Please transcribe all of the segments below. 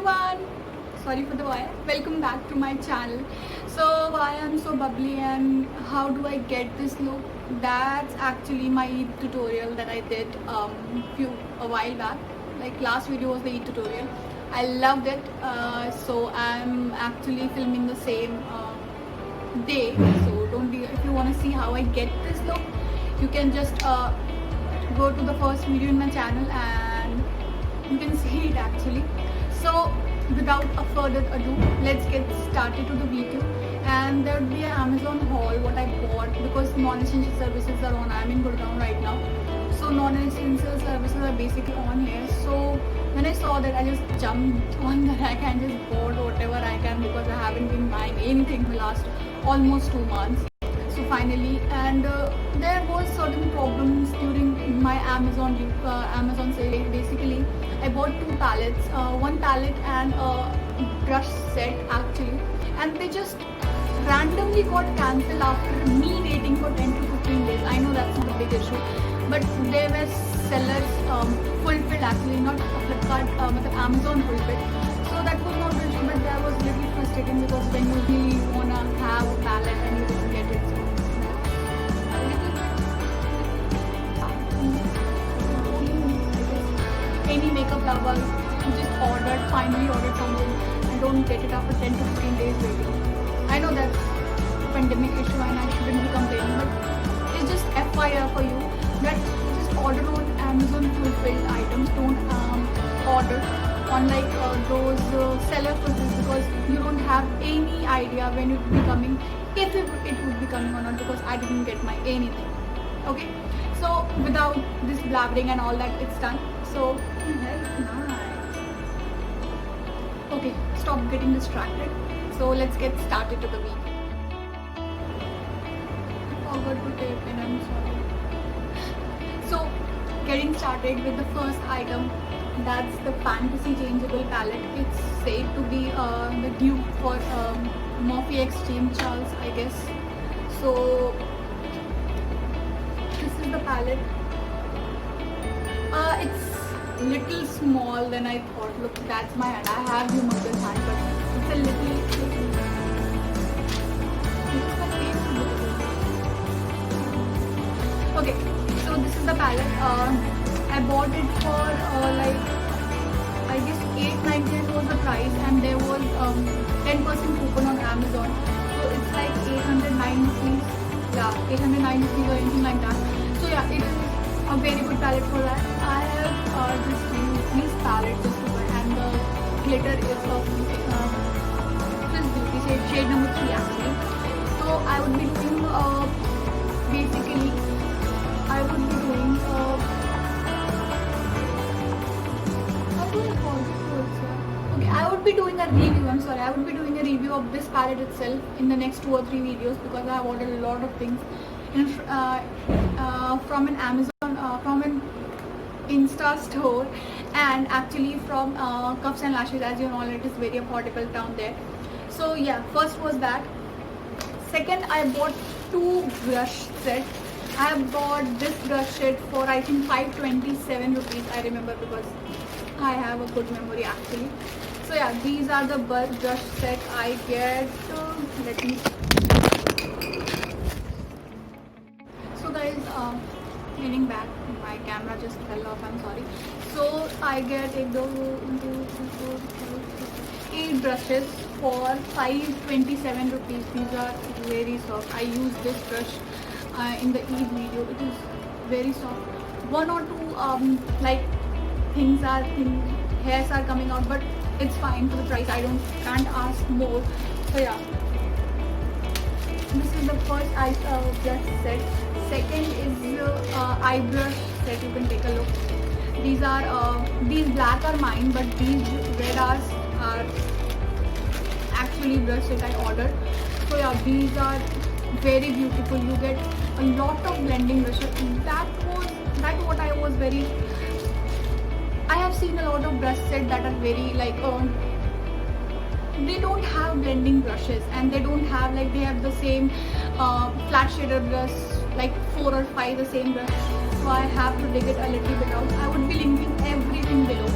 everyone, sorry for the while. Welcome back to my channel. So why I'm so bubbly and how do I get this look? That's actually my Eid tutorial that I did a while back. Like last video was the Eid tutorial. I loved it. So I'm actually filming the same day. So don't be, if you want to see how I get this look, you can just go to the first video in my channel and you can see it actually. So without a further ado, let's get started to the video. And there would be an Amazon haul what I bought because non-essential services are on. I'm in Gurgaon right now, so non-essential services are basically on here. So when I saw that, I just jumped on the rack and just bought whatever I can because I haven't been buying anything for the last almost 2 months. So finally, and there was certain problems during my Amazon sale. Basically, I bought 2 palettes, one palette and a brush set actually, and they just randomly got cancelled after me waiting for 10 to 15 days. I know that's not a big issue, but they were sellers fulfilled actually, not Flipkart, but Amazon fulfilled. So that was not an issue, but that was really frustrating because when you really wanna have a palette and you don't get it. Any makeup lover who just finally ordered something and don't get it after 10 to 15 days waiting. I know that's a pandemic issue and I shouldn't be complaining, but it's just FYI for you that just order on Amazon fulfilled items. Don't order on like those seller fulfilled, because you don't have any idea when it will be coming, if it would be coming or not, because I didn't get my anything. Okay, so without this blabbering and all that, it's done. So okay, stop getting distracted. So let's get started to the video. I forgot to tape in, I'm sorry. So getting started with the first item, that's the Fantasy Changeable palette. It's said to be the dupe for Morphe X James Charles, I guess. So this is the palette. It's little small than I thought. Look, that's my hand. I have humongous hand, but it's a little. Okay, so this is the palette. I bought it for like, I guess 8.98 was the price, and there was 10% coupon on Amazon. So it's like 809 rupees. Yeah, 809 rupees or anything like that. So yeah, it is a very good palette for that. I have just used this palette just to buy, and the glitter is of Swiss Beauty shade number 3 actually. So I would be doing basically I would be doing how do I call this also? Okay, I would be doing a review. I'm sorry, I would be doing a review of this palette itself in the next 2 or 3 videos, because I have ordered a lot of things in, from an Amazon, from an Insta store, and actually from Cuffs and Lashes. As you know, it is very affordable down there. So yeah, first was that. Second, I bought 2 brush sets. I have bought this brush set for I think 527 rupees. I remember because I have a good memory actually. So yeah, these are the brush set I get. Let me. So guys, cleaning back, my camera just fell off, I'm sorry. So I get 8 brushes for 527 rupees. These are very soft. I use this brush in the Eid video. It is very soft. 1 or 2 like hairs are coming out, but it's fine for the price. I can't ask more. So yeah, this is the first brush set. Second is eye brush set. You can take a look. These are these black are mine, but these red are actually brush that I ordered. So yeah, these are very beautiful. You get a lot of blending brushes. That what I was very. I have seen a lot of brush sets that are very like they don't have blending brushes, and they don't have like, they have the same flat shader brush, like 4 or 5 the same brush. So I have to dig it a little bit out. I would be linking everything below.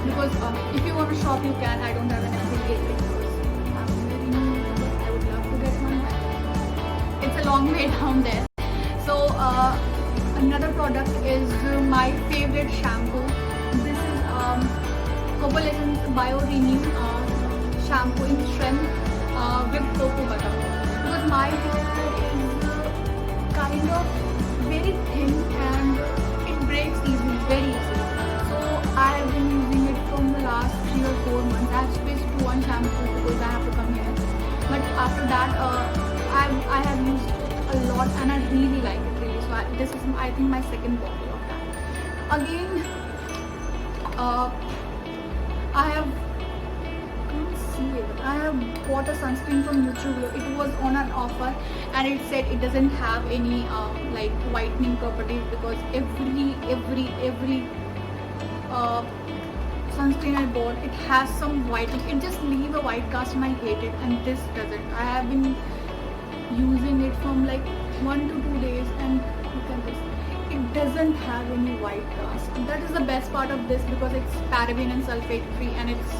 because if you want to shop you can. I don't have an affiliate link because I'm very new. I would love to get one, but it's a long way down there. So another product is my favorite shampoo. This is Herbal Essence Bio Renew shampoo in strength with cocoa butter, because my hair is kind of very thin and it breaks easily, very easily. So I have been using it from the last 3 or 4 months. I have switched to one shampoo because I have to come here. But after that, I have used it a lot and I really like it really. So this is I think my second bottle of that. Again, I have bought a sunscreen from Nutriglow. It was on an offer and it said it doesn't have any like whitening properties, because every sunscreen I bought, it has some whitening. It just leaves a white cast and I hate it, and this doesn't. I have been using it from like 1 to 2 days and look at this. It doesn't have any white cast. That is the best part of this, because it's paraben and sulfate free and it's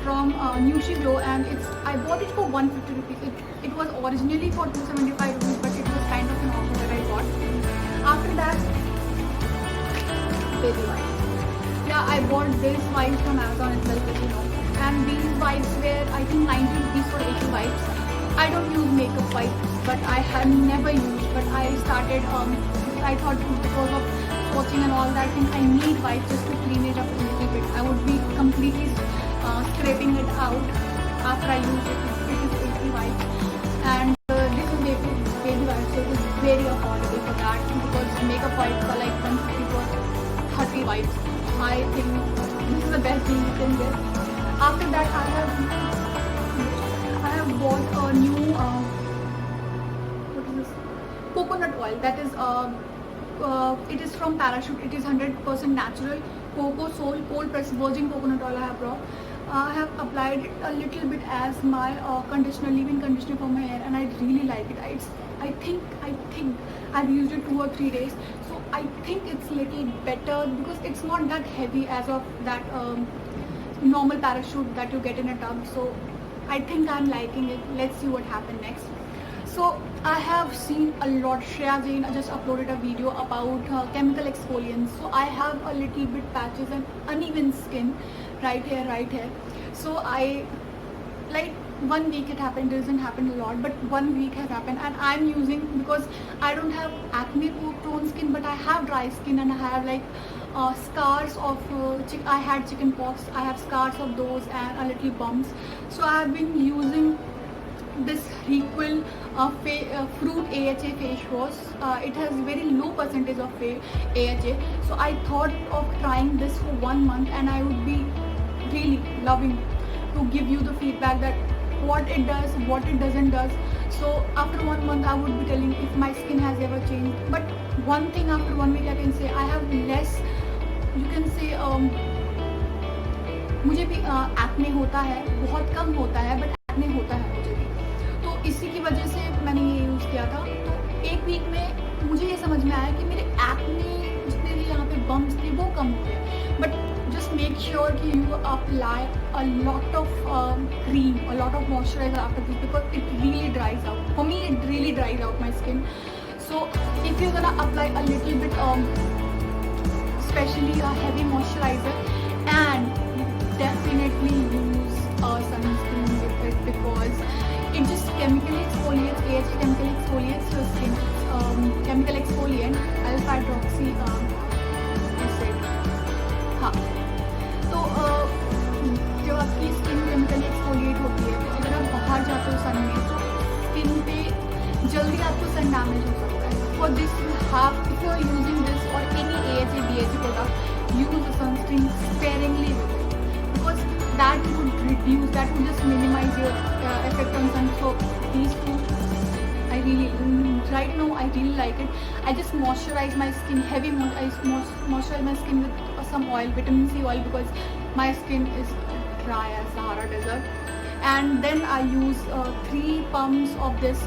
from Nutriglow, and I bought it for 150 rupees. It was originally for 275 rupees, but it was kind of an offer that I bought. After that, baby wipes. Yeah, I bought this wipes from Amazon itself, as you know. And these wipes were I think 90 rupees for 80 wipes. I don't use makeup wipes, but I have never used. But I started. I thought because of swatching and all that thing, I need wipes just to clean it up a little bit. I would be completely scraping it out after I use it. It is 80 wipes, and this is baby wipes, so it is very affordable for that, because makeup wipes are like 150 for 30 wipes. I think this is the best thing you can get. After that, I have bought a new what is this? Coconut oil. That is it is from Parachute. It is 100% natural cocoa soul cold pressed virgin coconut oil I have brought. I have applied it a little bit as my conditioner, leave-in conditioner for my hair, and I really like it. I think I've used it 2 or 3 days, so I think it's little better because it's not that heavy as of that normal Parachute that you get in a tub. So I think I'm liking it. Let's see what happens next. So I have seen a lot. Shreya Jain just uploaded a video about chemical exfoliants. So I have a little bit patches and uneven skin right here. So I like 1 week it happened. It doesn't happen a lot, but 1 week has happened, and I'm using, because I don't have acne prone skin, but I have dry skin and I have like scars of I had chicken pox. I have scars of those and a little bumps. So I have been using this Requil Fruit AHA face wash. It has very low percentage of AHA. So I thought of trying this for 1 month, and I would be really loving to give you the feedback that what it does, what it doesn't does. So after 1 month, I would be telling if my skin has ever changed. But one thing, after 1 week I can say I have less, you can say मुझे भी acne होता है, बहुत कम होता है, but acne होता है मुझे भी. तो इसी की वजह से मैंने ये यूज़ किया था. तो 1 वीक में मुझे ये समझ में आया कि मेरे एक्ने जितने भी यहाँ पे बम्स थे वो कम हो गए. बट just make sure कि you apply a lot of cream, a lot of moisturizer after this, because it really dries out. For me, it really dries out my skin. So if you're gonna apply a little bit, especially a heavy moisturizer, and definitely use a sunscreen with it, because it just chemically exfoliates. AHA chemically exfoliates your skin. Chemical exfoliant alpha hydroxy acid. हाँ. तो जब आपकी skin chemically exfoliate होती है, तो अगर आप बाहर जाते हो सन में, तो स्किन पे जल्दी आपको सन डैमेज हो सकता है. For this you have, if you are using this और any AHA BHA product, use the sunscreen sparingly with it, because that would reduce, that would just minimize your effect on sun. So these two, right now I really like it. I just moisturize my skin, I moisturize my skin with some oil, vitamin C oil, because my skin is dry as Sahara Desert. And then I use 3 pumps of this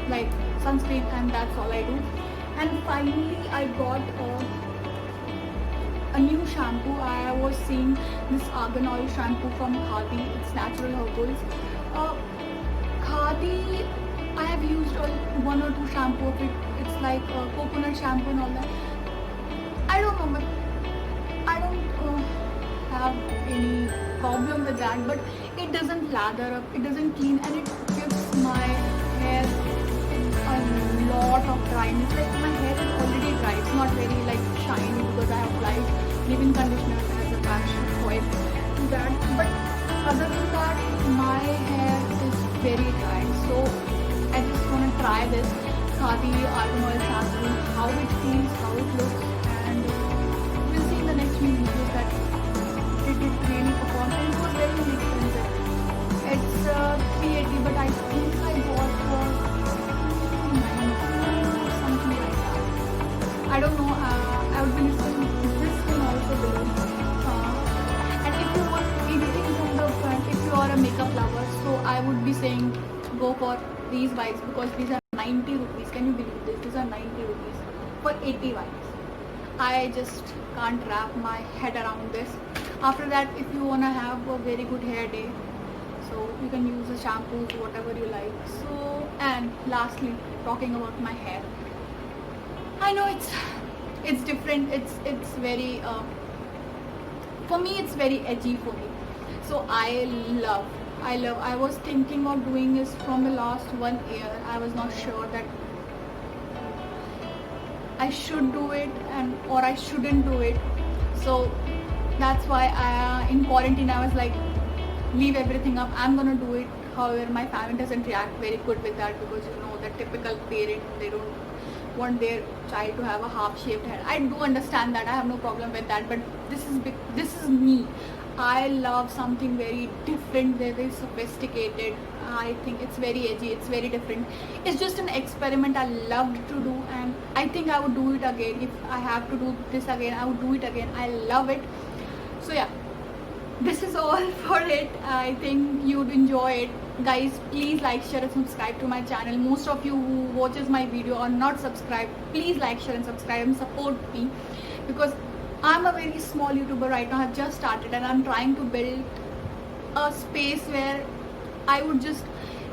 like sunscreen, and that's all I do. And finally I got a new shampoo. I was seeing this argan oil shampoo from Khadi. It's natural herbals. Khadi, I have used one or two shampoo of it. It's like coconut shampoo and all that. I don't know, but I don't have any problem with that. But it doesn't lather up, it doesn't clean, and it gives my hair a lot of dryness. Like my hair is already dry. It's not very like shiny because I have applied leave-in conditioner as a backup for it to that. But other than that, my hair is very dry. So I just want to try this Khadi argan oil shampoo, how it feels, how it looks, and we'll see in the next few videos that it did really perform. And it was very inexpensive. It's 380, but I think I bought for 99 or something like that. I don't know. I would be listing this one also below. And if you want anything from the front, if you are a makeup lover, so I would be saying go for these wipes because these are 90 rupees. Can you believe this? These are 90 rupees for 80 wipes. I just can't wrap my head around this. After that, if you wanna have a very good hair day, so you can use the shampoos, whatever you like. So, and lastly, talking about my hair, I know it's different. It's very for me. It's very edgy for me. So I was thinking of doing this from the last 1 year. I was not sure that I should do it or I shouldn't do it. So that's why in quarantine I was like, leave everything up. I'm gonna do it. However, my family doesn't react very good with that because you know the typical parent, they don't want their child to have a half-shaved head. I do understand that. I have no problem with that. But this is me. I love something very different, very sophisticated. I think it's very edgy, it's very different. It's just an experiment I loved to do, and I think I would do it again. If I have to do this again, I would do it again. I love it. So yeah, this is all for it. I think you'd enjoy it. Guys, please like, share and subscribe to my channel. Most of you who watches my video are not subscribed. Please like, share and subscribe and support me, because I'm a very small YouTuber right now. I've just started and I'm trying to build a space where I would just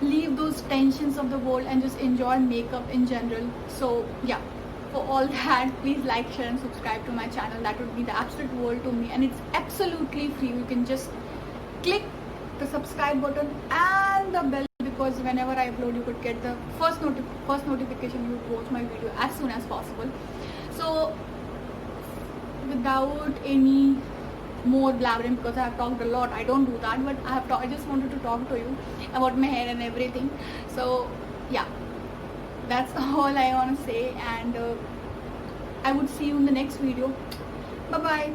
leave those tensions of the world and just enjoy makeup in general. So yeah, for all that, please like, share and subscribe to my channel. That would be the absolute world to me, and it's absolutely free. You can just click the subscribe button and the bell, because whenever I upload, you could get the first notification. You would watch my video as soon as possible. So without any more blabbering, because I have talked a lot, I don't do that, but I just wanted to talk to you about my hair and everything. So yeah, that's all I want to say, and I would see you in the next video. Bye bye.